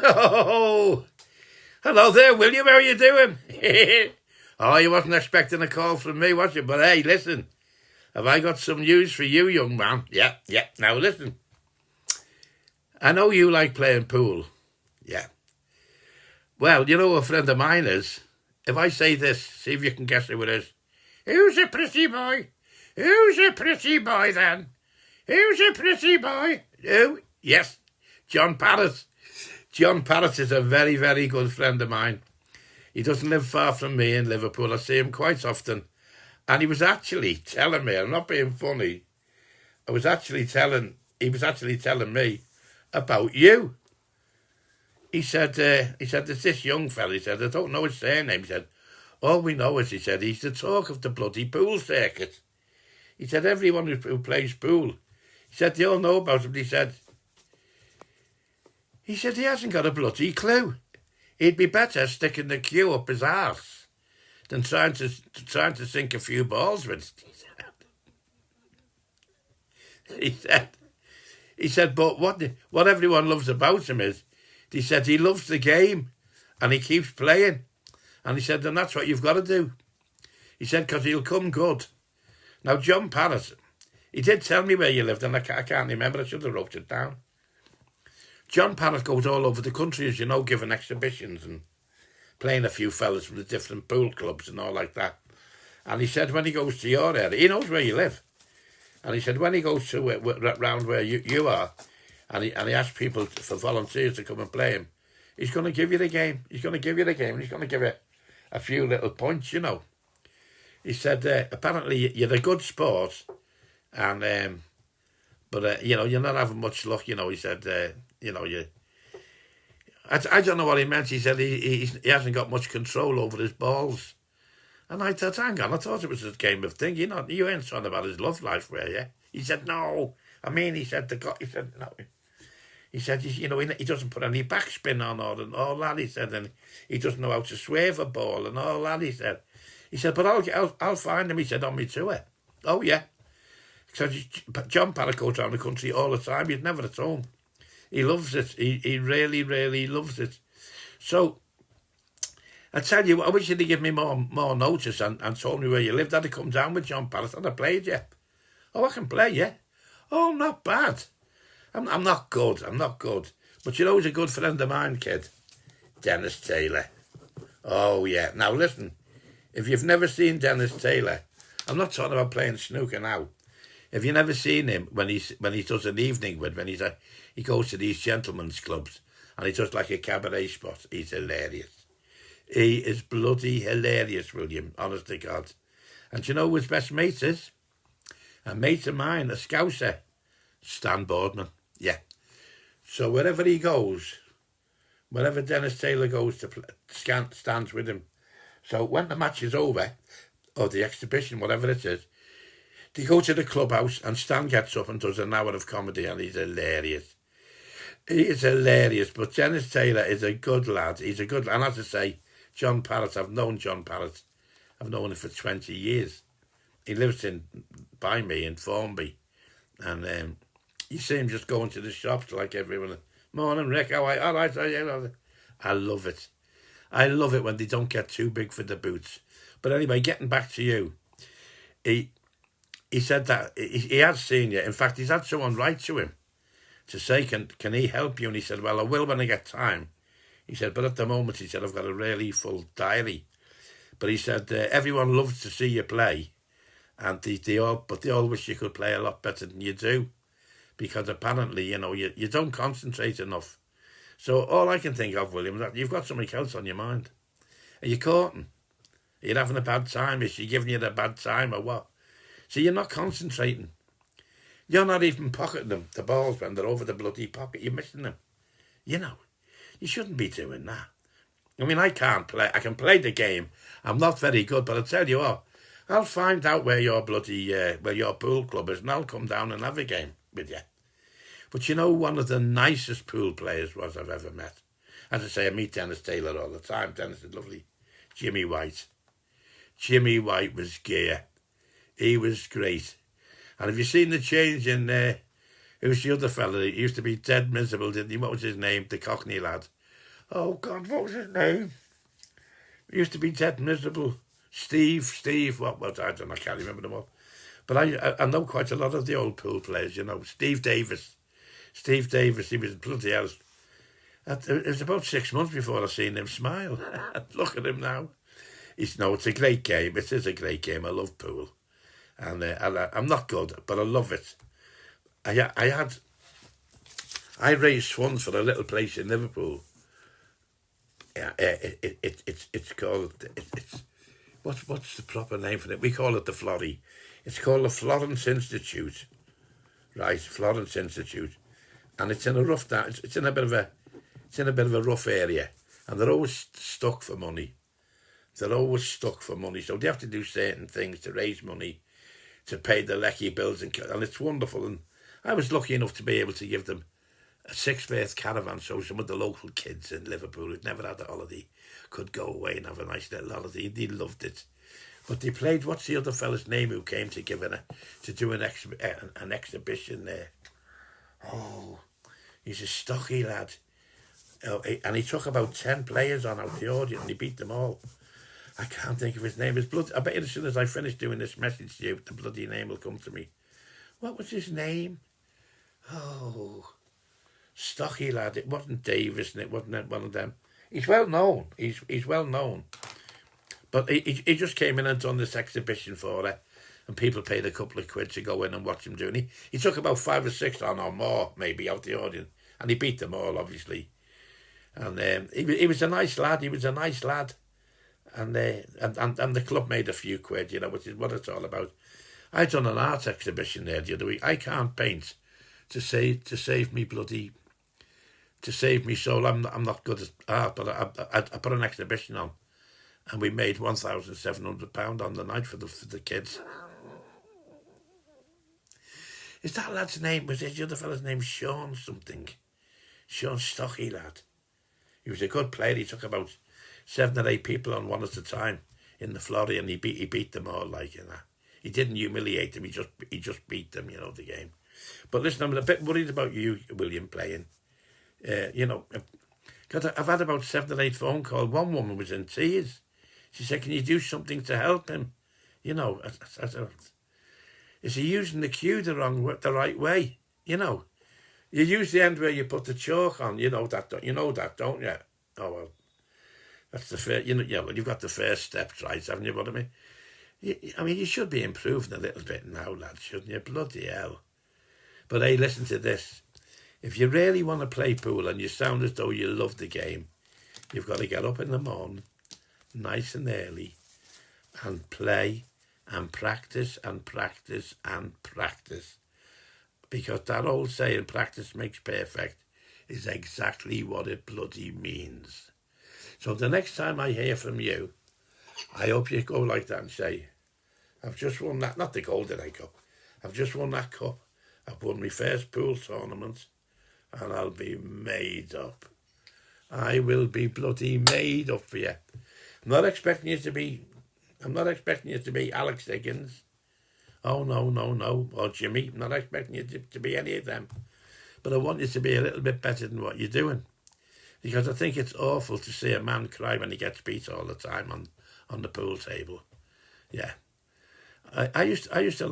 Oh, hello there, William. How are you doing? Oh, you wasn't expecting a call from me, was you? But hey, listen, have I got some news for you, young man? Yeah. Now listen, I know you like playing pool. Yeah. Well, you know who a friend of mine is. If I say this, see if you can guess who it is. Who's a pretty boy? Who's a pretty boy then? Who's a pretty boy? Who? Yes, John Parrott. John Parrott is a very, very good friend of mine. He doesn't live far from me in Liverpool. I see him quite often. And he was actually telling me, I'm not being funny, he was actually telling me about you. He said, there's this young fella, he said, I don't know his surname, he said, all we know is, he said, he's the talk of the bloody pool circuit. He said, everyone who plays pool, he said, they all know about him. He said, he hasn't got a bloody clue. He'd be better sticking the cue up his arse than trying to sink a few balls with it. He said, but what everyone loves about him is, he said, he loves the game and he keeps playing. And he said, and that's what you've got to do. He said, because he'll come good. Now, John Parrott, he did tell me where you lived, and I can't remember. I should have wrote it down. John Parrott goes all over the country, as you know, giving exhibitions and playing a few fellas from the different pool clubs and all like that. And he said when he goes to your area, he knows where you live. And he said when he goes to round where you are, and he asks people for volunteers to come and play him, he's going to give you the game. He's going to give you the game, and he's going to give you a few little points, you know. He said, apparently you're a good sport, and but you know, you're not having much luck, you know. He said, you know, I don't know what he meant. He said he hasn't got much control over his balls. And I thought, hang on, I thought it was a game of thing. You ain't talking about his love life, were you? He said, no. I mean, he said, no. He said, you know, he doesn't put any backspin on or all that, he said, and he doesn't know how to swerve a ball and all that, he said. He said, but I'll find him, he said, on me tour. Oh, yeah. So John Parrott goes around the country all the time. He's never at home. He loves it. He really, really loves it. So, I tell you, I wish you'd give me more notice and told me where you lived. I'd have come down with John Parrott and I played you. Oh, I can play, yeah. Oh, not bad. I'm not good. But you know who's a good friend of mine, kid? Dennis Taylor. Oh, yeah. Now, listen. If you've never seen Dennis Taylor, I'm not talking about playing snooker now. If you've never seen him when he does an evening he goes to these gentlemen's clubs and he does like a cabaret spot, he's hilarious. He is bloody hilarious, William, honest to God. And you know who his best mate is? A mate of mine, a Scouser, Stan Boardman. Yeah. So wherever he goes, wherever Dennis Taylor goes to play, stands with him. So when the match is over, or the exhibition, whatever it is, they go to the clubhouse and Stan gets up and does an hour of comedy and he's hilarious. He is hilarious, but Dennis Taylor is a good lad. He's a good lad. And as I say, John Parrott, I've known John Parrott. I've known him for 20 years. He lives by me in Formby. And you see him just going to the shops like everyone. Morning, Rick, how are you? All right, I love it. I love it when they don't get too big for the boots. But anyway, getting back to you, he said that he has seen you. In fact, he's had someone write to him to say, can he help you? And he said, well, I will when I get time. He said, but at the moment, he said, I've got a really full diary. But he said, everyone loves to see you play. And they all wish you could play a lot better than you do. Because apparently, you know, you don't concentrate enough. So all I can think of, William, is that you've got something else on your mind. Are you courting? Are you having a bad time? Is she giving you the bad time or what? So you're not concentrating. You're not even pocketing them, the balls, when they're over the bloody pocket. You're missing them. You know, you shouldn't be doing that. I mean, I can't play. I can play the game. I'm not very good, but I'll tell you what, I'll find out where your pool club is, and I'll come down and have a game with you. But you know, one of the nicest pool players I've ever met. As I say, I meet Dennis Taylor all the time. Dennis is lovely. Jimmy White. Jimmy White was gear. He was great. And have you seen the change in, who was the other fella? He used to be dead miserable, didn't he? What was his name? The Cockney lad. Oh, God, what was his name? He used to be dead miserable. Steve, what was I don't know, I can't remember them all. But I know quite a lot of the old pool players, you know. Steve Davis, he was bloody hell. It was about 6 months before I seen him smile. Look at him now. It's a great game. It is a great game. I love pool. And I'm not good, but I love it. I raised funds for a little place in Liverpool. Yeah, it's called, what's the proper name for it? We call it the Florrie. It's called the Florence Institute. Right, Florence Institute. And it's in a rough town. It's in a bit of a rough area. And they're always stuck for money. So they have to do certain things to raise money, to pay the lecky bills, and it's wonderful. And I was lucky enough to be able to give them a 6-berth caravan, so some of the local kids in Liverpool who'd never had a holiday could go away and have a nice little holiday. They loved it. But they played, what's the other fella's name who came to do an exhibition there? Oh, he's a stocky lad. Oh, and he took about 10 players on out the audience and he beat them all. I can't think of his name. I bet you as soon as I finish doing this message to you, the bloody name will come to me. What was his name? Oh, stocky lad. It wasn't Davis, and it wasn't one of them. He's well known. He's well known. But he just came in and done this exhibition for her, and people paid a couple of quid to go in and watch him do it. He took about 5 or 6 on or more, maybe, out the audience, and he beat them all, obviously. And he was a nice lad. And the club made a few quid, you know, which is what it's all about. I done an art exhibition there the other week. I can't paint to save me soul. I'm not good at art, but I put an exhibition on, and we made £1,700 on the night for the kids. Is that lad's name? Was it the other fella's name? Sean something. Sean Stocky lad. He was a good player. He took about 7 or 8 people on one at a time in the Florrie, and he beat them all, like, you know. He didn't humiliate them. He just beat them, you know, the game. But listen, I'm a bit worried about you, William, playing. You know, because I've had about 7 or 8 phone calls. One woman was in tears. She said, "Can you do something to help him?" You know, is he using the cue the right way? You know, you use the end where you put the chalk on. You know that, don't you? Oh well. That's the first, well, you've got the first steps right, haven't you? What I mean? You should be improving a little bit now, lad, shouldn't you? Bloody hell. But hey, listen to this. If you really want to play pool and you sound as though you love the game, you've got to get up in the morning, nice and early, and play and practice and practice and practice. Because that old saying, practice makes perfect, is exactly what it bloody means. So the next time I hear from you, I hope you go like that and say, "I've just won that," not the Golden Egg Cup, "I've just won that cup. I've won my first pool tournament, and I'll be made up. I will be bloody made up for you. I'm not expecting you to be Alex Higgins. Oh, no. Or Jimmy. I'm not expecting you to be any of them. But I want you to be a little bit better than what you're doing. Because I think it's awful to see a man cry when he gets beat all the time on the pool table. Yeah. I used to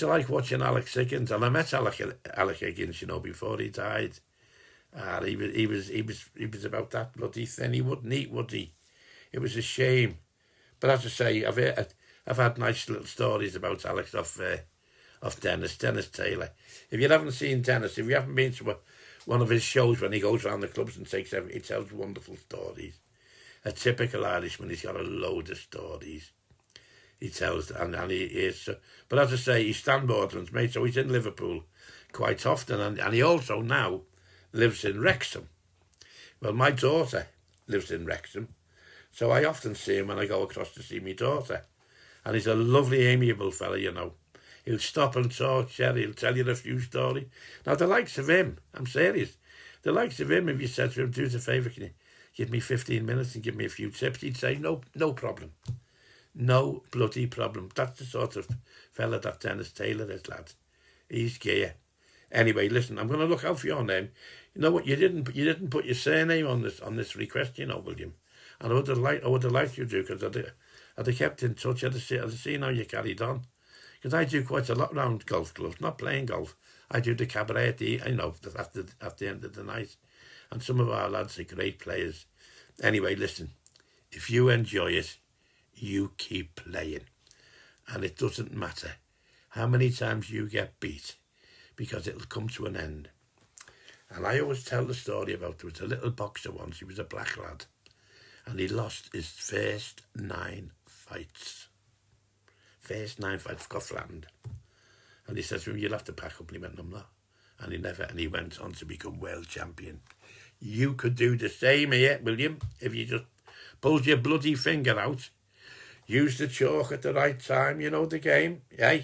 like watching Alex Higgins, and I met Alex Higgins, you know, before he died. He was about that bloody thin. He wouldn't eat, would he? It was a shame. But as I say, I've had nice little stories about Alex off Dennis Taylor. If you haven't seen Dennis, if you haven't been to one of his shows when he goes around the clubs and he tells wonderful stories. A typical Irishman, he's got a load of stories. He tells, and he is. But as I say, he's Stan Boardman's mate, so he's in Liverpool quite often, and he also now lives in Wrexham. Well, my daughter lives in Wrexham, so I often see him when I go across to see my daughter. And he's a lovely, amiable fella, you know. He'll stop and talk, he'll tell you a few stories. Now, the likes of him, I'm serious, the likes of him, if you said to him, "Do us a favour, can you give me 15 minutes and give me a few tips?" He'd say, no problem. No bloody problem. That's the sort of fella that Dennis Taylor is, lad. He's gear. Anyway, listen, I'm going to look out for your name. You know what? You didn't put your surname on this request, you know, William. And I would have liked you to, because I'd have kept in touch. I'd have seen how you carried on. Because I do quite a lot around golf clubs, not playing golf. I do the cabaret at the end of the night. And some of our lads are great players. Anyway, listen, if you enjoy it, you keep playing. And it doesn't matter how many times you get beat, because it'll come to an end. And I always tell the story about, there was a little boxer once, he was a black lad, and he lost his first 9 fights. First 9 fights, Scotland. And he says to him, you'll have to pack up. And he went, I'm not. And he went on to become world champion. You could do the same here, William, if you just pulled your bloody finger out, use the chalk at the right time, you know the game, eh?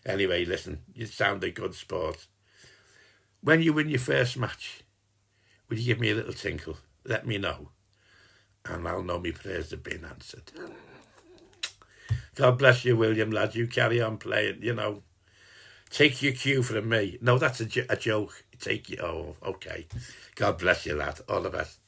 Anyway, listen, you sound a good sport. When you win your first match, will you give me a little tinkle? Let me know. And I'll know my prayers have been answered. God bless you, William, lad. You carry on playing, you know. Take your cue from me. No, that's a joke. Oh, okay. God bless you, lad. All the best.